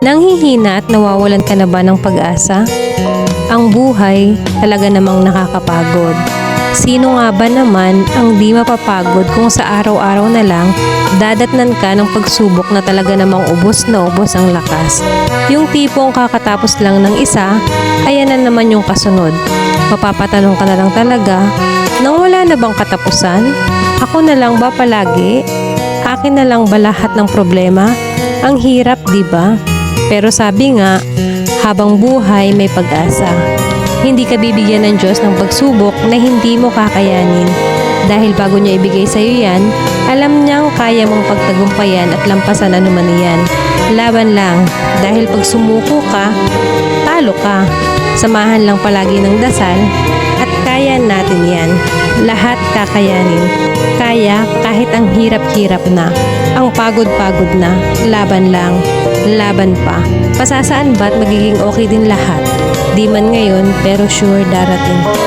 Nanghihina at nawawalan ka na ba ng pag-asa? Ang buhay talaga namang nakakapagod. Sino nga ba naman ang di mapapagod kung sa araw-araw na lang dadatnan ka ng pagsubok na talaga namang ubos na ubos ang lakas? Yung tipong kakatapos lang ng isa, ayan na naman yung kasunod. Mapapatanong ka na lang talaga, nang wala na bang katapusan? Ako na lang ba palagi? Akin na lang ba lahat ng problema? Ang hirap, di ba? Pero sabi nga, habang buhay may pag-asa. Hindi ka bibigyan ng Diyos ng pagsubok na hindi mo kakayanin. Dahil bago niya ibigay sa iyo yan, alam niyang kaya mong pagtagumpayan at lampasan anuman yan. Laban lang, dahil pag sumuko ka, talo ka. Samahan lang palagi ng dasal at kaya natin yan. Lahat kakayanin. Kaya kahit ang hirap-hirap na, ang pagod-pagod na, laban lang, laban pa. Pasasaan ba't magiging okay din lahat? Di man ngayon pero sure darating.